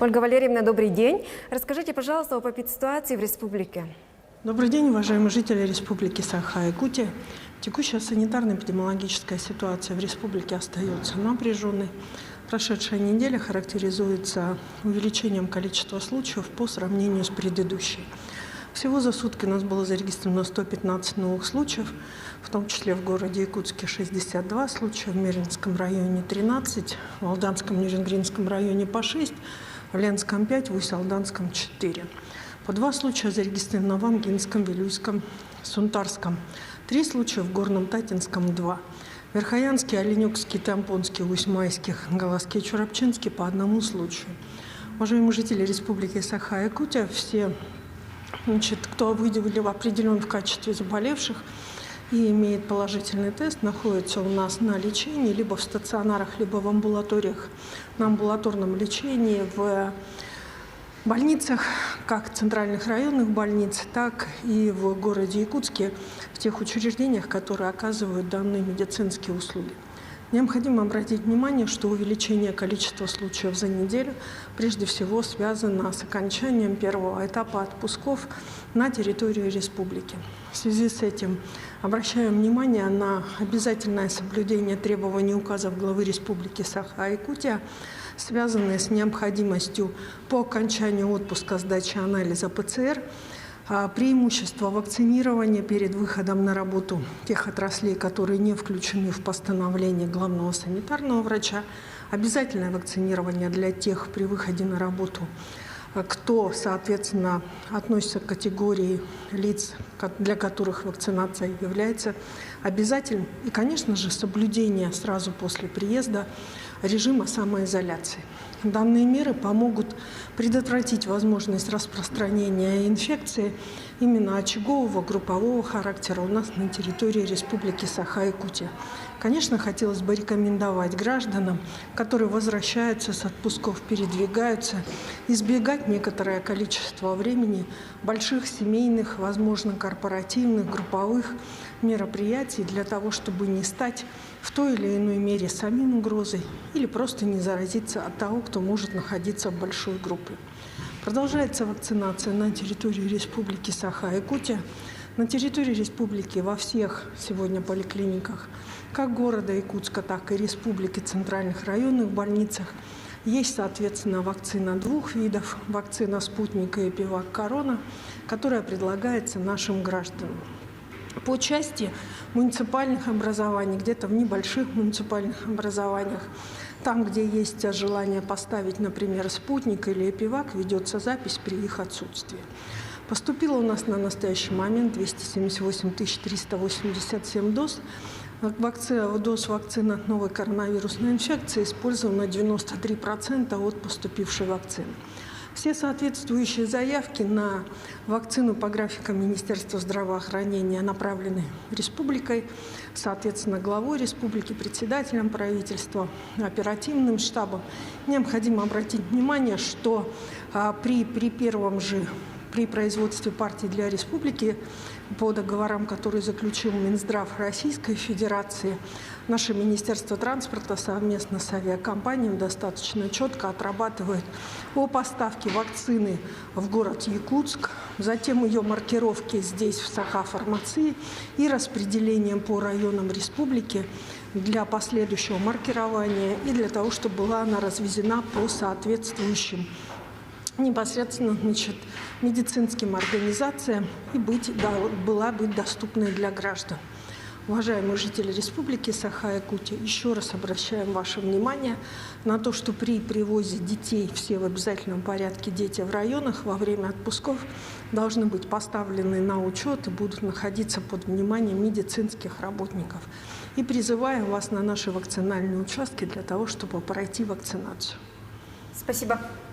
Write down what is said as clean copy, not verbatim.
Ольга Валерьевна, добрый день. Расскажите, пожалуйста, об эпидситуации в республике. Добрый день, уважаемые жители Республики Саха-Якутия. Текущая санитарно-эпидемиологическая ситуация в республике остается напряженной. Прошедшая неделя характеризуется увеличением количества случаев по сравнению с предыдущей. Всего за сутки у нас было зарегистрировано 115 новых случаев, в том числе в городе Якутске 62 случая, в Мирнинском районе 13, в Алданском Нижнегринском районе по 6, в Ленском 5, в Усть-Алданском 4. По 2 случая зарегистрировано в Амгинском, Вилюйском, Сунтарском, 3 случая в Горном Татинском 2. Верхоянске, Оленюкске, Тампонске, Усть-Майских, Галаске, Чурапчинске по 1 случаю. Уважаемые жители Республики Саха-Якутия, все, кто определен в качестве заболевших и имеет положительный тест, находится у нас на лечении либо в стационарах, либо в амбулаториях, на амбулаторном лечении в больницах, как центральных районных больниц, так и в городе Якутске, в тех учреждениях, которые оказывают данные медицинские услуги. Необходимо обратить внимание, что увеличение количества случаев за неделю прежде всего связано с окончанием первого этапа отпусков на территории республики. В связи с этим обращаем внимание на обязательное соблюдение требований указов главы Республики Саха-Якутия, связанные с необходимостью по окончанию отпуска сдачи анализа ПЦР, преимущество вакцинирования перед выходом на работу тех отраслей, которые не включены в постановление главного санитарного врача, обязательное вакцинирование для тех при выходе на работу, кто, соответственно, относится к категории лиц, для которых вакцинация является обязательным. И, конечно же, соблюдение сразу после приезда режима самоизоляции. Данные меры помогут предотвратить возможность распространения инфекции именно очагового, группового характера у нас на территории Республики Саха-Якутия. Конечно, хотелось бы рекомендовать гражданам, которые возвращаются с отпусков, передвигаются, избегать некоторое количество времени больших семейных, возможно, корпоративных, групповых мероприятий для того, чтобы не стать в той или иной мере самим угрозой или просто не заразиться от того, кто может находиться в большой группе. Продолжается вакцинация на территории Республики Саха-Якутия. На территории республики во всех сегодня поликлиниках, как города Якутска, так и республики, центральных районных больницах, есть, соответственно, вакцина 2 видов, вакцина «Спутник» и «Эпивак Корона», которая предлагается нашим гражданам. По части муниципальных образований, где-то в небольших муниципальных образованиях, там, где есть желание поставить, например, «Спутник» или «Эпивак», ведется запись при их отсутствии. Поступило у нас на настоящий момент 278 387 доз. Доз вакцины от новой коронавирусной инфекции использовано 93% от поступившей вакцины. Все соответствующие заявки на вакцину по графикам Министерства здравоохранения направлены республикой, соответственно, главой республики, председателем правительства, оперативным штабом. Необходимо обратить внимание, что при производстве партий для республики по договорам, которые заключил Минздрав Российской Федерации, наше Министерство транспорта совместно с авиакомпанией достаточно четко отрабатывает о поставке вакцины в город Якутск, затем ее маркировки здесь, в Саха-фармации, и распределением по районам республики для последующего маркирования и для того, чтобы была она развезена по соответствующим непосредственно медицинским организациям и была быть доступной для граждан. Уважаемые жители Республики Саха-Якутия, еще раз обращаем ваше внимание на то, что при привозе детей, все в обязательном порядке дети в районах во время отпусков должны быть поставлены на учет и будут находиться под вниманием медицинских работников. И призываем вас на наши вакцинальные участки для того, чтобы пройти вакцинацию. Спасибо.